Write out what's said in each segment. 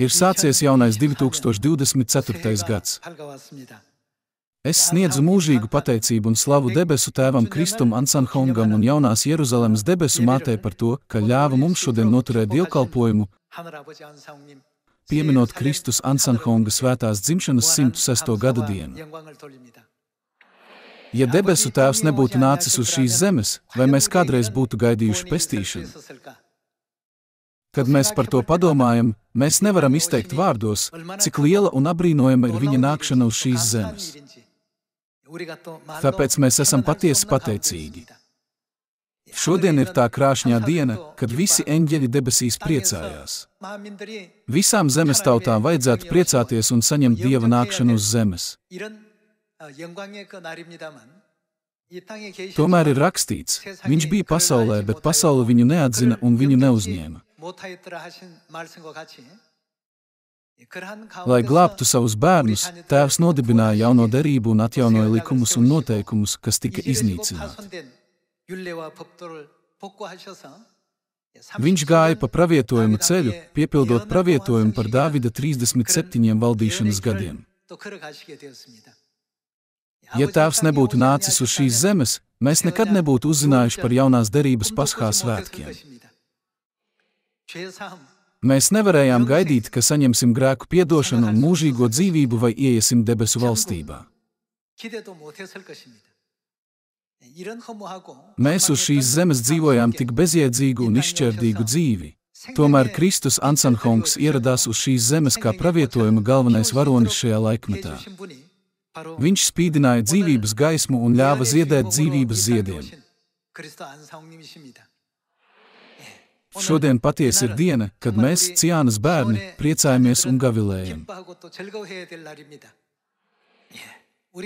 Ir sācies jaunais 2024. gads. Es sniedzu mūžīgu pateicību un slavu debesu tēvam Kristum Ansanhongam un jaunās Jeruzalemes debesu mātei par to, ka ļāva mums šodien noturēt dievkalpojumu, pieminot Kristus Ansanhonga svētās dzimšanas 106. gada dienu. Ja debesu tēvs nebūtu nācis uz šīs zemes, vai mēs kādreiz būtu gaidījuši pestīšanu? Kad mēs par to padomājam, mēs nevaram izteikt vārdos, cik liela un abrīnojama ir viņa nākšana uz šīs zemes. Tāpēc mēs esam patiesi pateicīgi. Šodien ir tā krāšņā diena, kad visi eņģeļi debesīs priecājās. Visām zemes tautām vajadzētu priecāties un saņemt Dieva nākšanu uz zemes. Tomēr ir rakstīts, viņš bija pasaulē, bet pasaule viņu neatzina un viņu neuzņēma. Lai glābtu savus bērnus, tēvs nodibināja jauno derību un atjaunoja likumus un noteikumus, kas tika iznīcināti. Viņš gāja pa pravietojumu ceļu, piepildot pravietojumu par Dāvida 37 valdīšanas gadiem. Ja tēvs nebūtu nācis uz šīs zemes, mēs nekad nebūtu uzzinājuši par jaunās derības Paschā svētkiem. Mēs nevarējām gaidīt, ka saņemsim grēku piedošanu un mūžīgo dzīvību vai ieiesim debesu valstībā. Mēs uz šīs zemes dzīvojām tik bezjēdzīgu un izšķērdīgu dzīvi. Tomēr Kristus Ansanhongs ieradās uz šīs zemes kā pravietojuma galvenais varonis šajā laikmetā. Viņš spīdināja dzīvības gaismu un ļāva ziedēt dzīvības ziediem. Šodien patiesi ir diena, kad mēs, Ciānas bērni, priecājamies un gavilējam.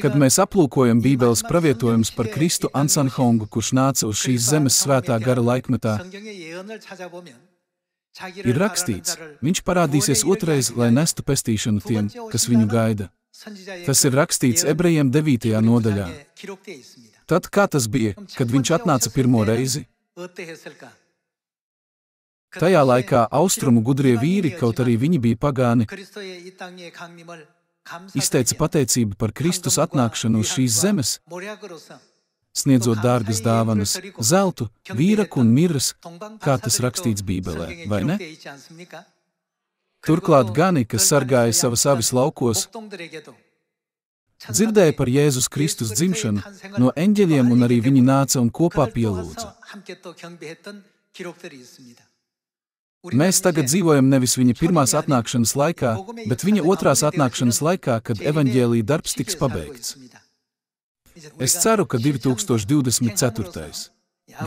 Kad mēs aplūkojam Bībeles pravietojumus par Kristu Ansanhongu, kurš nāca uz šīs zemes svētā gara laikmetā, ir rakstīts, viņš parādīsies otrais, lai nestu pestīšanu tiem, kas viņu gaida. Tas ir rakstīts Ebrejiem 9. nodaļā. Tad kā tas bija, kad viņš atnāca pirmo reizi? Tajā laikā austrumu gudrie vīri, kaut arī viņi bija pagāni, izteica pateicību par Kristus atnākšanu uz šīs zemes, sniedzot dārgas dāvanas, zeltu, vīraku un mirras, kā tas rakstīts Bībelē, vai ne? Turklāt gani, kas sargāja savas avis laukos, dzirdēja par Jēzus Kristus dzimšanu, no eņģeļiem un arī viņi nāca un kopā pielūdza. Mēs tagad dzīvojam nevis viņa pirmās atnākšanas laikā, bet viņa otrās atnākšanas laikā, kad evaņģēlija darbs tiks pabeigts. Es ceru, ka 2024.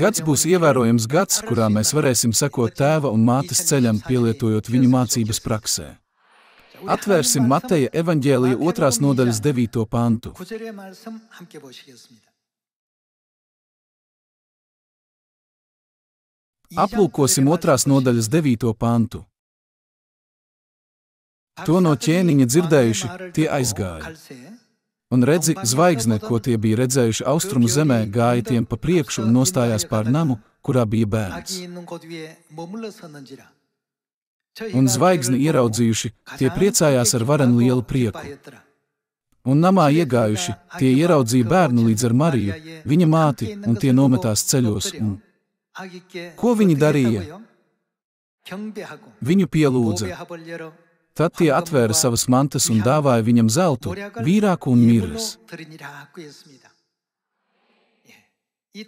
gads būs ievērojams gads, kurā mēs varēsim sekot tēva un mātes ceļam, pielietojot viņu mācības praksē. Atvērsim Mateja evaņģēlija 2. nodaļas 9. pantu. Aplūkosim 2. nodaļas 9. pantu. To no ķēniņa dzirdējuši, tie aizgāja. Un redzi, zvaigzne, ko tie bija redzējuši austrumu zemē, gāja tiem pa priekšu un nostājās pār namu, kurā bija bērns. Un zvaigzni ieraudzījuši, tie priecājās ar varenu lielu prieku. Un namā iegājuši, tie ieraudzīja bērnu līdz ar Mariju, viņa māti, un tie nometās ceļos. Un ko viņi darīja? Viņu pielūdza. Tad tie atvēra savas mantas un dāvāja viņam zeltu, vīrāku un mirras.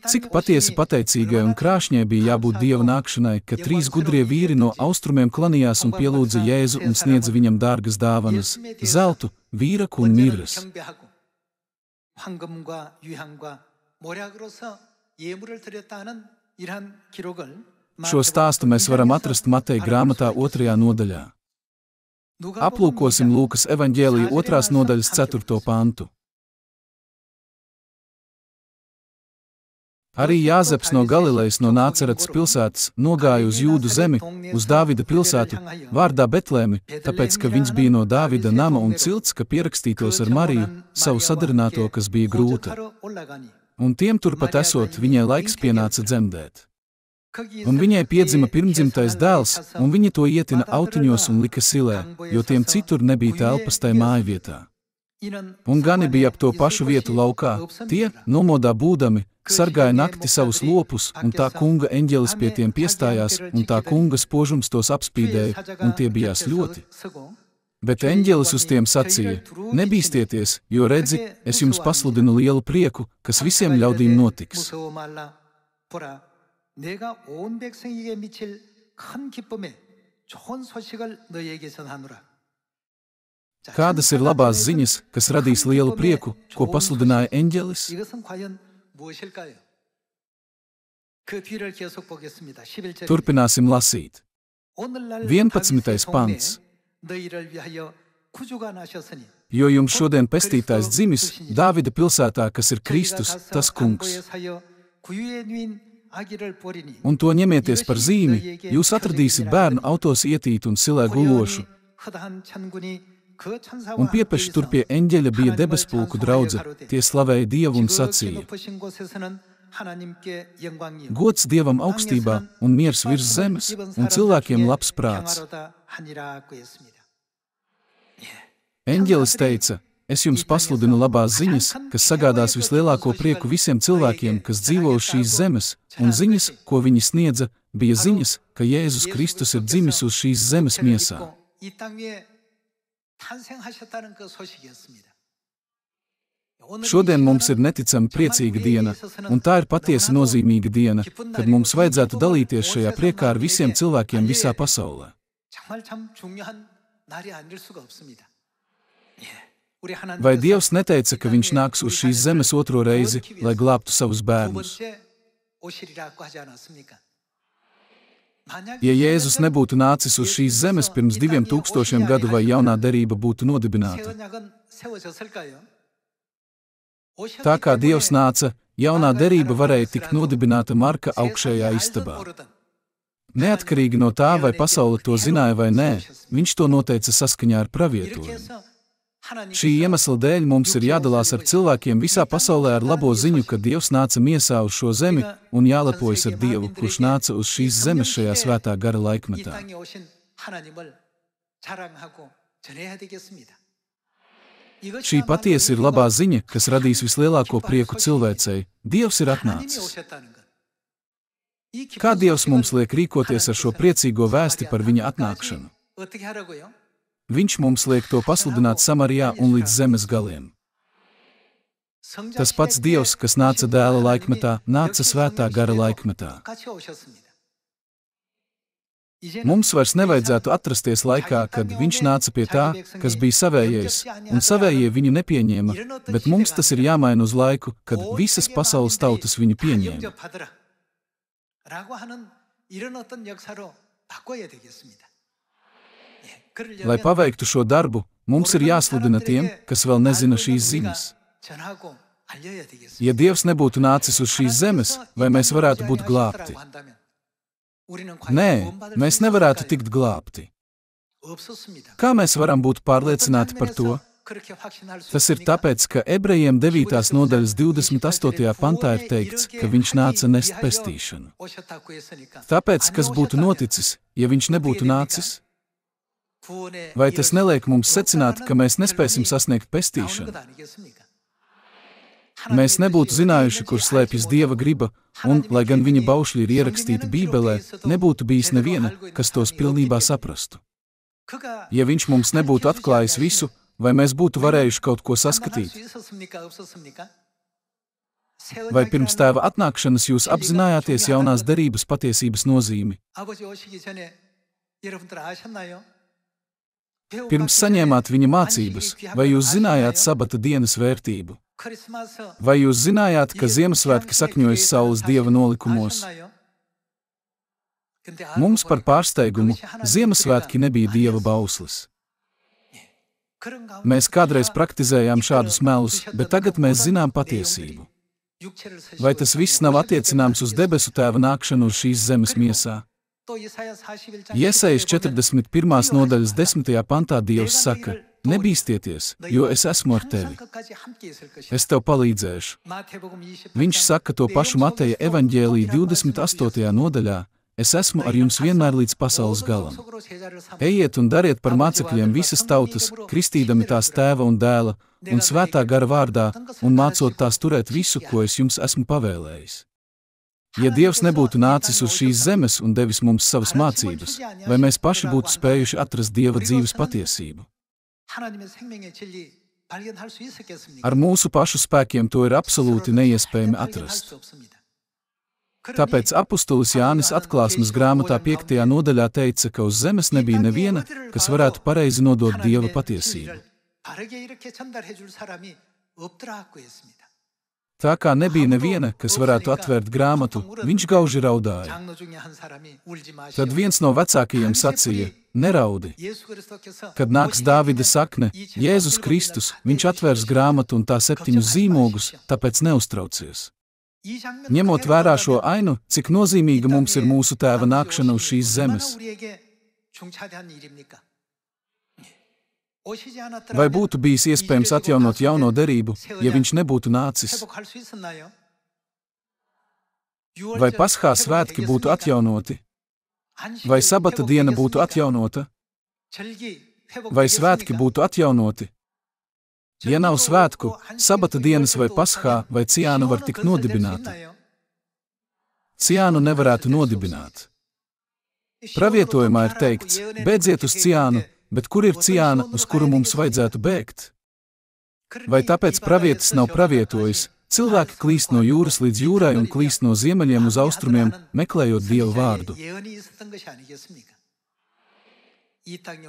Cik patiesi pateicīgai un krāšņai bija jābūt Dieva nākšanai, ka 3 gudrie vīri no austrumiem klanījās un pielūdza Jēzu un sniedza viņam dārgas dāvanas, zeltu, vīraku un mirras. Šo stāstu mēs varam atrast Mateja grāmatā 2. nodaļā. Aplūkosim Lūkas evaņģēlija 2. nodaļas 4. pantu. Arī Jāzeps no Galilejas no Nāceretas pilsētas nogāja uz Jūdu zemi, uz Dāvida pilsētu, vārdā Betlēmi, tāpēc, ka viņš bija no Dāvida nama un cilts, ka pierakstītos ar Mariju, savu sadarināto, kas bija grūta. Un tiem turpat esot, viņai laiks pienāca dzemdēt. Un viņai piedzima pirmdzimtais dēls, un viņa to ietina autiņos un lika silē, jo tiem citur nebija telpas tai mājvietā. Un gani bija ap to pašu vietu laukā, tie, nomodā būdami, sargāja nakti savus lopus, un tā kunga eņģelis pie tiem piestājās, un tā kunga spožums tos apspīdēja, un tie bijās ļoti. Bet eņģelis uz tiem sacīja: nebīstieties, jo redzi, es jums pasludinu lielu prieku, kas visiem ļaudīm notiks. Kādas ir labās ziņas, kas radīs lielu prieku, ko pasludināja eņģelis? Turpināsim lasīt. 11. pants. Jo jums šodien pestītājs dzimis Dāvida pilsētā, kas ir Kristus, tas kungs. Un to ņemieties par zīmi, jūs atradīsiet bērnu autos ietīt un silē gulošu. Un piepeši tur pie eņģeļa bija debespulku draudze, tie slavēja Dievu un sacīja: gods Dievam augstībā un miers virs zemes, un cilvēkiem labs prāts. Eņģelis teica: es jums pasludinu labās ziņas, kas sagādās vislielāko prieku visiem cilvēkiem, kas dzīvo uz šīs zemes, un ziņas, ko viņi sniedza, bija ziņas, ka Jēzus Kristus ir dzimis uz šīs zemes miesā. Šodien mums ir neticami priecīga diena, un tā ir patiesi nozīmīga diena, kad mums vajadzētu dalīties šajā priekā ar visiem cilvēkiem visā pasaulē. Vai Dievs neteica, ka viņš nāks uz šīs zemes otro reizi, lai glābtu savus bērnus? Ja Jēzus nebūtu nācis uz šīs zemes pirms 2000 gadu, vai jaunā derība būtu nodibināta? Tā kā Dievs nāca, jaunā derība varēja tikt nodibināta Marka augšējā istabā. Neatkarīgi no tā, vai pasaule to zināja vai nē, viņš to noteica saskaņā ar pravietojumu. Šī iemesla dēļ mums ir jādalās ar cilvēkiem visā pasaulē ar labo ziņu, ka Dievs nāca miesā uz šo zemi, un jālepojas ar Dievu, kurš nāca uz šīs zemes šajā svētā gara laikmetā. Šī patiesi ir labā ziņa, kas radīs vislielāko prieku cilvēcei. Dievs ir atnācis. Kā Dievs mums liek rīkoties ar šo priecīgo vēsti par viņa atnākšanu? Viņš mums liek to pasludināt Samarijā un līdz zemes galiem. Tas pats Dievs, kas nāca dēla laikmetā, nāca svētā gara laikmetā. Mums vairs nevajadzētu atrasties laikā, kad viņš nāca pie tā, kas bija savējais, un savējie viņu nepieņēma, bet mums tas ir jāmaina uz laiku, kad visas pasaules tautas viņu pieņēma. Lai paveiktu šo darbu, mums ir jāsludina tiem, kas vēl nezina šīs ziņas. Ja Dievs nebūtu nācis uz šīs zemes, vai mēs varētu būt glābti? Nē, mēs nevarētu tikt glābti. Kā mēs varam būt pārliecināti par to? Tas ir tāpēc, ka Ebrejiem 9. nodaļas 28. pantā ir teikts, ka viņš nāca nest pestīšanu. Tāpēc, kas būtu noticis, ja viņš nebūtu nācis? Vai tas neliek mums secināt, ka mēs nespēsim sasniegt pestīšanu? Mēs nebūtu zinājuši, kur slēpjas Dieva griba, un, lai gan viņa baušļi ir ierakstīti Bībelē, nebūtu bijis neviena, kas tos pilnībā saprastu. Ja viņš mums nebūtu atklājis visu, vai mēs būtu varējuši kaut ko saskatīt? Vai pirms Tēva atnākšanas jūs apzinājāties jaunās derības patiesības nozīmi? Pirms saņēmāt viņa mācības, vai jūs zinājāt sabata dienas vērtību? Vai jūs zinājāt, ka Ziemassvētki sakņojas saules Dieva nolikumos? Mums par pārsteigumu Ziemassvētki nebija Dieva bauslis. Mēs kādreiz praktizējām šādus melus, bet tagad mēs zinām patiesību. Vai tas viss nav attiecināms uz debesu Tēva nākšanu uz šīs zemes miesā? Jesajas 41. nodaļas 10. pantā Dievs saka: Nebīsties, jo es esmu ar tevi. Es tev palīdzēšu. Viņš saka to pašu Mateja evaņģēlija 28. nodaļā: Es esmu ar jums vienmēr līdz pasaules galam. Ejiet un dariet par mācekļiem visas tautas, kristīdami tās Tēva un Dēla un Svētā gara vārdā un mācot tās turēt visu, ko es jums esmu pavēlējis. Ja Dievs nebūtu nācis uz šīs zemes un devis mums savas mācības, vai mēs paši būtu spējuši atrast Dieva dzīves patiesību? Ar mūsu pašu spēkiem to ir absolūti neiespējami atrast. Tāpēc apustulis Jānis Atklāsmes grāmatā 5. nodaļā teica, ka uz zemes nebija neviena, kas varētu pareizi nodot Dieva patiesību. Tā kā nebija neviena, kas varētu atvērt grāmatu, viņš gauži raudāja. Tad viens no vecākajiem sacīja: Neraudi. Kad nāks Dāvida sakne, Jēzus Kristus, viņš atvērs grāmatu un tā 7 zīmogus, tāpēc neuztraucies. Ņemot vērā šo ainu, cik nozīmīga mums ir mūsu Tēva nākšana uz šīs zemes. Vai būtu bijis iespējams atjaunot jauno derību, ja viņš nebūtu nācis? Vai Paskā svētki būtu atjaunoti? Vai sabata diena būtu atjaunota? Vai svētki būtu atjaunoti? Ja nav svētku, sabata dienas vai Paskā vai ciāna var tikt nodibināta. Ciānu nevarētu nodibināt. Pravietojumā ir teikts: bēdziet uz ciānu, bet kur ir ciāna, uz kuru mums vajadzētu bēgt? Vai tāpēc pravietis nav pravietojis: cilvēki klīst no jūras līdz jūrai un klīst no ziemeļiem uz austrumiem, meklējot Dieva vārdu?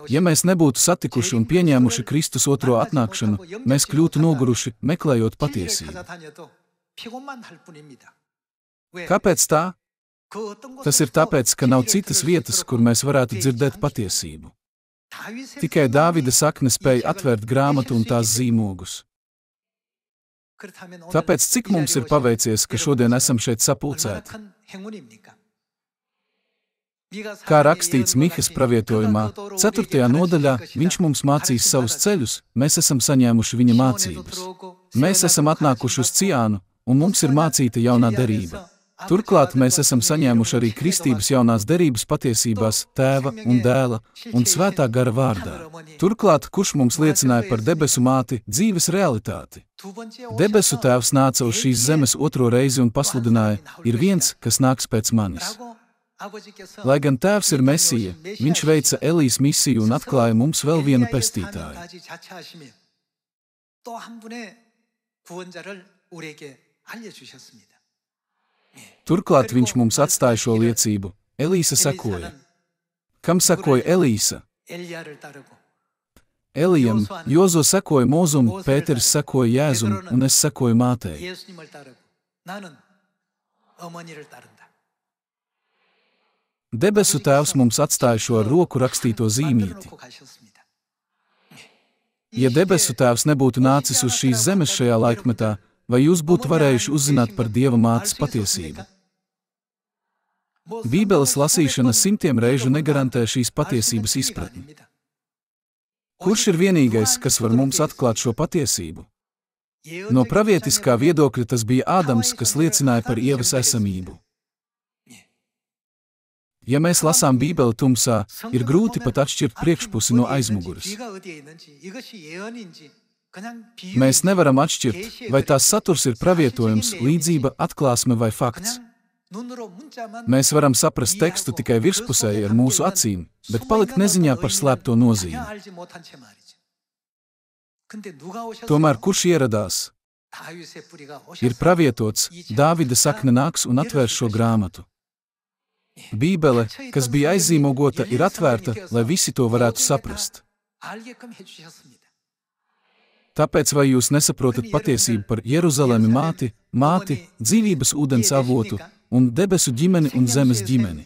Ja mēs nebūtu satikuši un pieņēmuši Kristus otro atnākšanu, mēs kļūtu noguruši, meklējot patiesību. Kāpēc tā? Tas ir tāpēc, ka nav citas vietas, kur mēs varētu dzirdēt patiesību. Tikai Dāvida sakne spēja atvērt grāmatu un tās zīmogus. Tāpēc cik mums ir paveicies, ka šodien esam šeit sapulcēti? Kā rakstīts Mihas pravietojumā, 4. nodaļā, viņš mums mācīs savus ceļus, mēs esam saņēmuši viņa mācības. Mēs esam atnākuši uz Ciānu, un mums ir mācīta jaunā derība. Turklāt mēs esam saņēmuši arī kristības jaunās derības patiesībās Tēva un Dēla un Svētā gara vārdā. Turklāt, kurš mums liecināja par debesu māti, dzīves realitāti? Debesu Tēvs nāca uz šīs zemes otro reizi un pasludināja: ir viens, kas nāks pēc manis. Lai gan Tēvs ir Mesija, viņš veica Elijas misiju un atklāja mums vēl vienu pestītāju. Turklāt viņš mums atstāja šo liecību. Elīsa sekoja. Kam sekoja Elīsa? Elijam, Jozo sekoja Mozum, Pēteris sekoja Jēzum, un es sekoju mātei. Debesu Tēvs mums atstāja šo ar roku rakstīto zīmīti. Ja debesu Tēvs nebūtu nācis uz šīs zemes šajā laikmetā, vai jūs būtu varējuši uzzināt par Dieva mātes patiesību? Bībeles lasīšana 100 reižu negarantē šīs patiesības izpratni. Kurš ir vienīgais, kas var mums atklāt šo patiesību? No pravietiskā viedokļa tas bija Ādams, kas liecināja par Ievas esamību. Ja mēs lasām Bībeli tumsā, ir grūti pat atšķirt priekšpusi no aizmuguras. Mēs nevaram atšķirt, vai tās saturs ir pravietojums, līdzība, atklāsme vai fakts. Mēs varam saprast tekstu tikai virspusēji ar mūsu acīm, bet palikt neziņā par slēpto nozīmi. Tomēr kurš ieradās? Ir pravietots, Dāvida sakne nāks un atvērs šo grāmatu. Bībele, kas bija aizzīmogota, ir atvērta, lai visi to varētu saprast. Tāpēc vai jūs nesaprotat patiesību par Jeruzalemi māti, dzīvības ūdens avotu un debesu ģimeni un zemes ģimeni?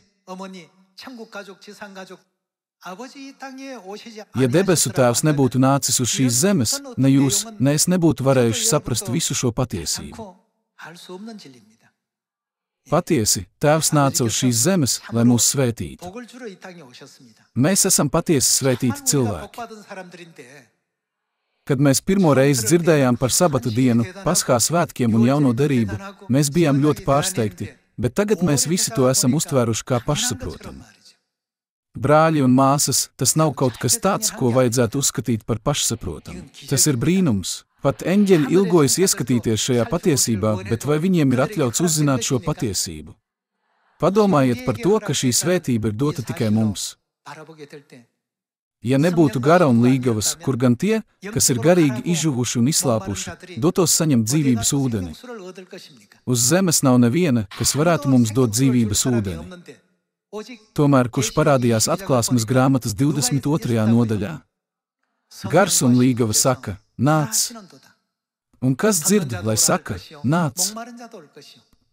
Ja debesu Tēvs nebūtu nācis uz šīs zemes, ne jūs, ne es nebūtu varējuši saprast visu šo patiesību. Patiesi, Tēvs nāca uz šīs zemes, lai mūs svētītu. Mēs esam patiesi svētīti cilvēki. Kad mēs pirmo reizi dzirdējām par sabata dienu, Paskā svētkiem un jauno derību, mēs bijām ļoti pārsteigti, bet tagad mēs visi to esam uztvēruši kā pašsaprotamu. Brāļi un māsas, tas nav kaut kas tāds, ko vajadzētu uzskatīt par pašsaprotamu. Tas ir brīnums. Pat eņģeļi ilgojas ieskatīties šajā patiesībā, bet vai viņiem ir atļauts uzzināt šo patiesību? Padomājiet par to, ka šī svētība ir dota tikai mums. Ja nebūtu gara un līgavas, kur gan tie, kas ir garīgi izžuvuši un izslāpuši, dotos saņemt dzīvības ūdeni. Uz zemes nav neviena, kas varētu mums dot dzīvības ūdeni. Tomēr, kurš parādījās Atklāsmes grāmatas 22. nodaļā? Gars un līgava saka, nāc. Un kas dzird, lai saka, nāc.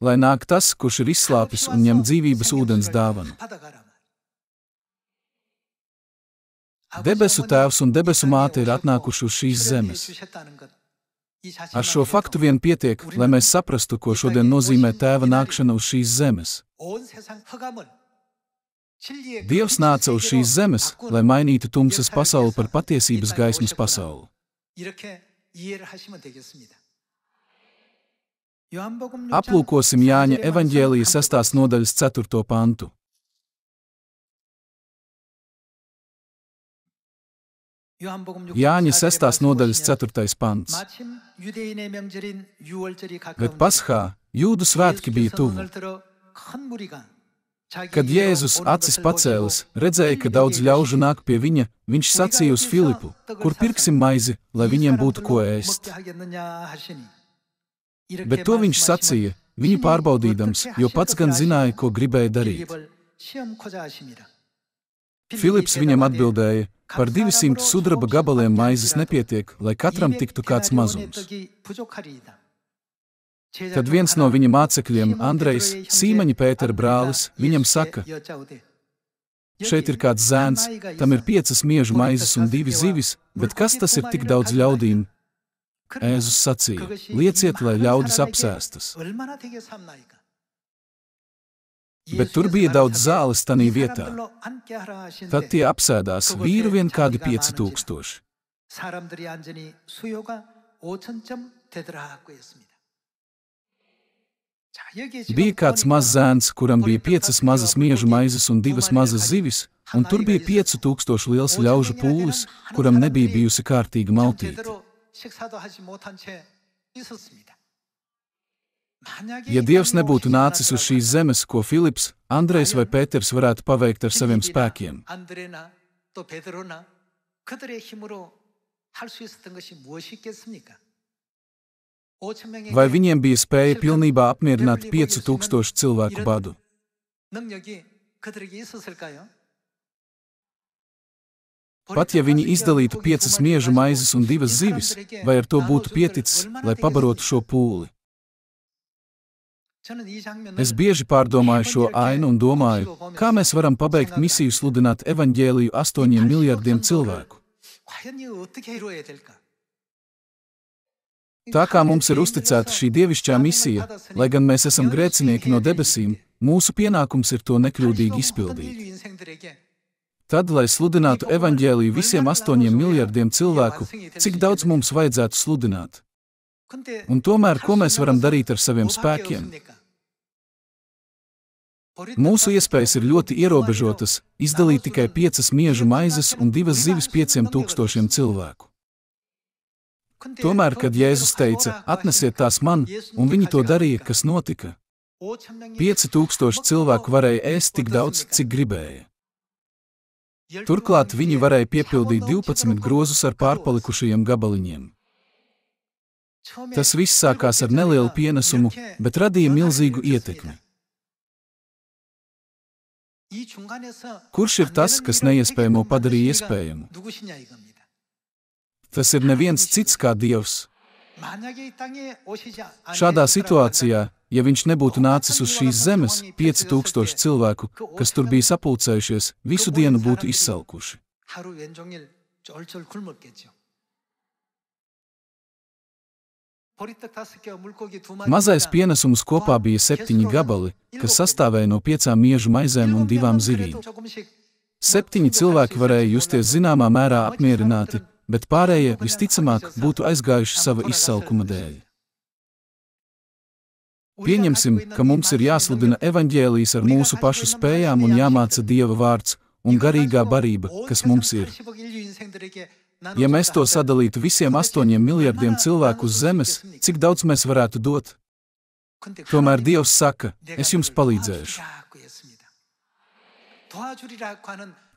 Lai nāk tas, kurš ir izslāpis un ņem dzīvības ūdens dāvanu. Debesu Tēvs un debesu Māte ir atnākuši uz šīs zemes. Ar šo faktu vien pietiek, lai mēs saprastu, ko šodien nozīmē Tēva nākšana uz šīs zemes. Dievs nāca uz šīs zemes, lai mainītu tumsas pasauli par patiesības gaismas pasauli. Aplūkosim Jāņa evaņģēlija 6. nodaļas 4. pantu. Jāņa 6. nodaļas 4. pants. Bet Paskā, Jūdu svētki bija tuvu. Kad Jēzus acis pacēlis, redzēja, ka daudz ļaužu nāk pie viņa, viņš sacīja uz Filipu, kur pirksim maizi, lai viņiem būtu ko ēst. Bet to viņš sacīja, viņu pārbaudīdams, jo pats gan zināja, ko gribēja darīt. Filips viņam atbildēja, par 200 sudraba gabaliem maizes nepietiek, lai katram tiktu kāds mazums. Tad viens no viņa mācekļiem, Andrejs, Sīmaņa Pētera brālis, viņam saka, šeit ir kāds zēns, tam ir 5 miežu maizes un 2 zivis, bet kas tas ir tik daudz ļaudīm? Ēzus sacīja, lieciet, lai ļaudis apsēstas. Bet tur bija daudz zāles tanī vietā. Tad tie apsēdās, vīru vien kādi 5000. Bija kāds mazs zēns, kuram bija 5 mazas miežu maizes un 2 mazas zivis, un tur bija 5000 liels ļaužu pūlis, kuram nebija bijusi kārtīga maltīte. Ja Dievs nebūtu nācis uz šīs zemes, ko Filips, Andrejs vai Pēters varētu paveikt ar saviem spēkiem? Vai viņiem bija spēja pilnībā apmierināt 5000 cilvēku badu? Pat ja viņi izdalītu 5 miežu maizes un 2 zivis, vai ar to būtu pieticis, lai pabarotu šo pūli? Es bieži pārdomāju šo ainu un domāju, kā mēs varam pabeigt misiju sludināt evaņģēliju 8 miljardiem cilvēku. Tā kā mums ir uzticēta šī dievišķā misija, lai gan mēs esam grēcinieki no debesīm, mūsu pienākums ir to nekļūdīgi izpildīt. Tad, lai sludinātu evaņģēliju visiem 8 miljardiem cilvēku, cik daudz mums vajadzētu sludināt? Un tomēr, ko mēs varam darīt ar saviem spēkiem? Mūsu iespējas ir ļoti ierobežotas, izdalīt tikai 5 miežu maizes un 2 zivis 5000 cilvēku. Tomēr, kad Jēzus teica, atnesiet tās man, un viņi to darīja, kas notika? 5000 cilvēku varēja ēst tik daudz, cik gribēja. Turklāt viņi varēja piepildīt 12 grozus ar pārpalikušajiem gabaliņiem. Tas viss sākās ar nelielu pienesumu, bet radīja milzīgu ietekmi. Kurš ir tas, kas neiespējamo padarīja iespējamu? Tas ir neviens cits kā Dievs. Šādā situācijā, ja viņš nebūtu nācis uz šīs zemes, 5000 cilvēku, kas tur bija sapulcējušies, visu dienu būtu izsalkuši. Mazais pienesums kopā bija 7 gabali, kas sastāvēja no 5 miežu maizēm un 2 zivīm. 7 cilvēki varēja justies zināmā mērā apmierināti, bet pārējie, visticamāk, būtu aizgājuši sava izsalkuma dēļ. Pieņemsim, ka mums ir jāsludina evaņģēlijs ar mūsu pašu spējām un jāmāca Dieva vārds un garīgā barība, kas mums ir. Ja mēs to sadalītu visiem 8 miljardiem cilvēku uz zemes, cik daudz mēs varētu dot? Tomēr Dievs saka, es jums palīdzēšu.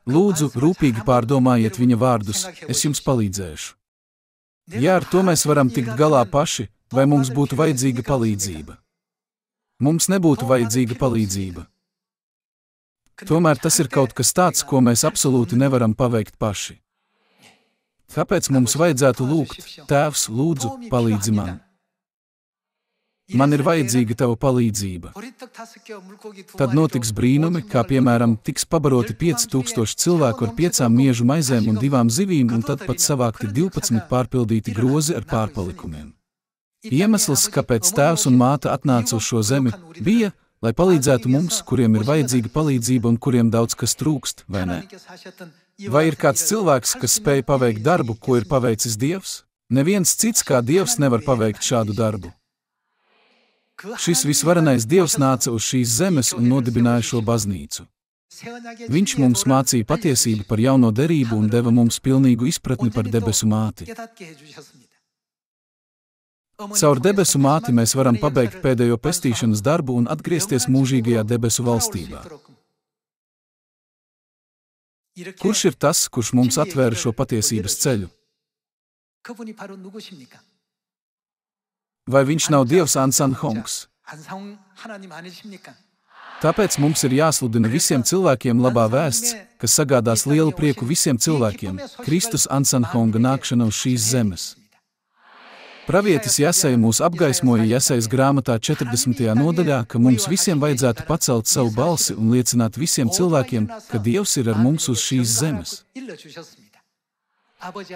Lūdzu, rūpīgi pārdomājiet viņa vārdus, es jums palīdzēšu. Ja ar to mēs varam tikt galā paši, vai mums būtu vajadzīga palīdzība? Mums nebūtu vajadzīga palīdzība. Tomēr tas ir kaut kas tāds, ko mēs absolūti nevaram paveikt paši. Kāpēc mums vajadzētu lūgt, Tēvs, lūdzu, palīdzi man? Man ir vajadzīga tava palīdzība. Tad notiks brīnumi, kā piemēram, tiks pabaroti 5000 cilvēku ar 5 miežu maizēm un 2 zivīm, un tad pat savākti 12 pārpildīti grozi ar pārpalikumiem. Iemesls, kāpēc Tēvs un Māte atnāca uz šo zemi, bija, lai palīdzētu mums, kuriem ir vajadzīga palīdzība un kuriem daudz kas trūkst, vai ne? Vai ir kāds cilvēks, kas spēj paveikt darbu, ko ir paveicis Dievs? Neviens cits kā Dievs nevar paveikt šādu darbu. Šis visvarenais Dievs nāca uz šīs zemes un nodibināja šo baznīcu. Viņš mums mācīja patiesību par jauno derību un deva mums pilnīgu izpratni par debesu māti. Caur debesu māti mēs varam pabeigt pēdējo pestīšanas darbu un atgriezties mūžīgajā debesu valstībā. Kurš ir tas, kurš mums atvēra šo patiesības ceļu? Vai viņš nav Dievs Ansan Hongs? Tāpēc mums ir jāsludina visiem cilvēkiem labā vēsts, kas sagādās lielu prieku visiem cilvēkiem, Kristus Ansan Honga nākšana uz šīs zemes. Pravietis Jesaja mūs apgaismoja Jesajas grāmatā 40. nodaļā, ka mums visiem vajadzētu pacelt savu balsi un liecināt visiem cilvēkiem, ka Dievs ir ar mums uz šīs zemes.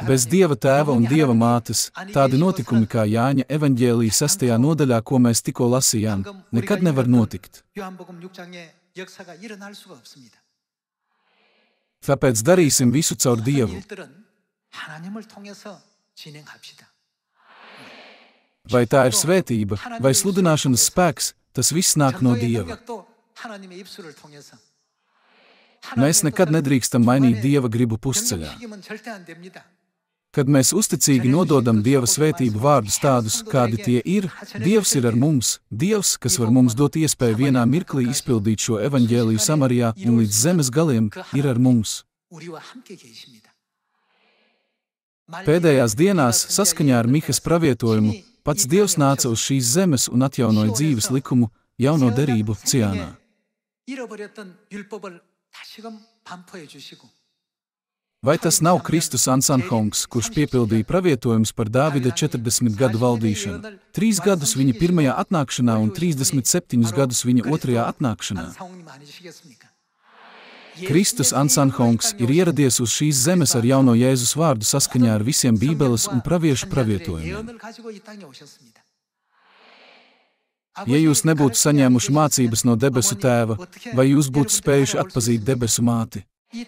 Bez Dieva Tēva un Dieva Mātes, tādi notikumi kā Jāņa evaņģēlija 6. nodaļā, ko mēs tikko lasījām, nekad nevar notikt. Tāpēc darīsim visu caur Dievu. Vai tā ir svētība, vai sludināšanas spēks, tas viss nāk no Dieva. Mēs nekad nedrīkstam mainīt Dieva gribu pusceļā. Kad mēs uzticīgi nododam Dieva svētību vārdus tādus, kādi tie ir, Dievs ir ar mums, Dievs, kas var mums dot iespēju vienā mirklī izpildīt šo evaņģēliju Samarijā un līdz zemes galiem, ir ar mums. Pēdējās dienās, saskaņā ar Mihas pravietojumu, pats Dievs nāca uz šīs zemes un atjaunoja dzīves likumu, jauno derību Ciānā. Vai tas nav Kristus Ansan Hongs, kurš piepildīja pravietojumus par Dāvida 40 gadu valdīšanu, 3 gadus viņa pirmajā atnākšanā un 37 gadus viņa otrajā atnākšanā? Kristus Ansan Hongs ir ieradies uz šīs zemes ar jauno Jēzus vārdu saskaņā ar visiem Bībeles un praviešu pravietojumiem. Ja jūs nebūtu saņēmuši mācības no debesu Tēva, vai jūs būtu spējuši atpazīt debesu māti?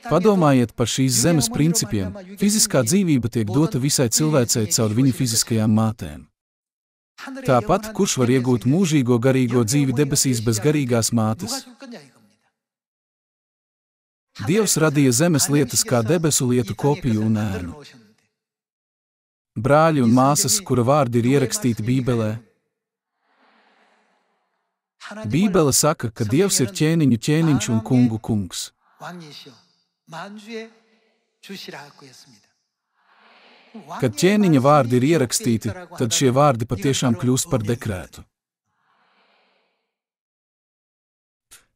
Padomājiet par šīs zemes principiem. Fiziskā dzīvība tiek dota visai cilvēcei caur viņu fiziskajām mātēm. Tāpat, kurš var iegūt mūžīgo garīgo dzīvi debesīs bez garīgās mātes? Dievs radīja zemes lietas kā debesu lietu kopiju un ēnu. Brāļi un māsas, kura vārdi ir ierakstīti Bībelē. Bībele saka, ka Dievs ir ķēniņu ķēniņš un kungu kungs. Kad ķēniņa vārdi ir ierakstīti, tad šie vārdi patiešām kļūst par dekrētu.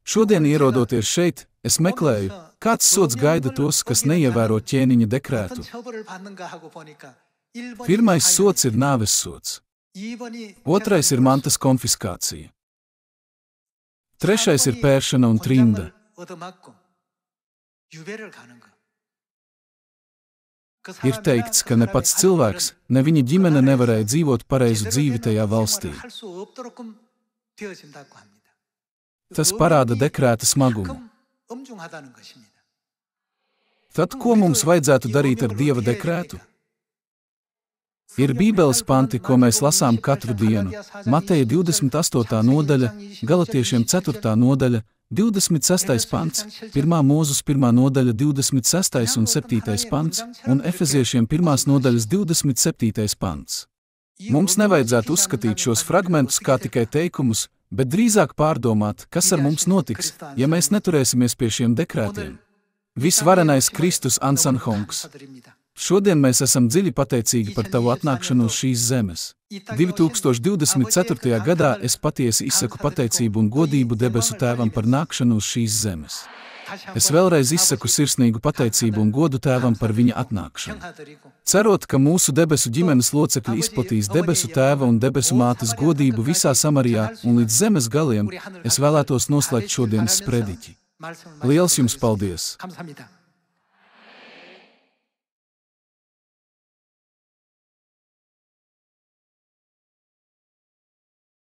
Šodien, ierodoties šeit, es meklēju, kāds sods gaida tos, kas neievēro ķēniņa dekrētu. Pirmais sods ir nāves sods. Otrais ir mantas konfiskācija. Trešais ir pēršana un trimda. Ir teikts, ka ne pats cilvēks, ne viņa ģimene nevarēja dzīvot pareizu dzīvi tajā valstī. Tas parāda dekrēta smagumu. Tad, ko mums vajadzētu darīt ar Dieva dekrētu? Ir Bībeles panti, ko mēs lasām katru dienu. Mateja 28. nodaļa, Galatiešiem 4. nodaļa, 26. pants, 1. Mūzus 1. nodaļa 26. un 7. pants, un Efeziešiem 1. nodaļas 27. pants. Mums nevajadzētu uzskatīt šos fragmentus kā tikai teikumus, bet drīzāk pārdomāt, kas ar mums notiks, ja mēs neturēsimies pie šiem dekrētiem. Visvarenais Kristus Ansanhongs. Šodien mēs esam dziļi pateicīgi par tavu atnākšanu uz šīs zemes. 2024. gadā es patiesi izsaku pateicību un godību debesu Tēvam par nākšanu uz šīs zemes. Es vēlreiz izsaku sirsnīgu pateicību un godu Tēvam par viņa atnākšanu. Cerot, ka mūsu debesu ģimenes locekļi izplatīs debesu Tēva un debesu Mātes godību visā Samarijā un līdz zemes galiem, es vēlētos noslēgt šodienas sprediķi. Liels jums paldies!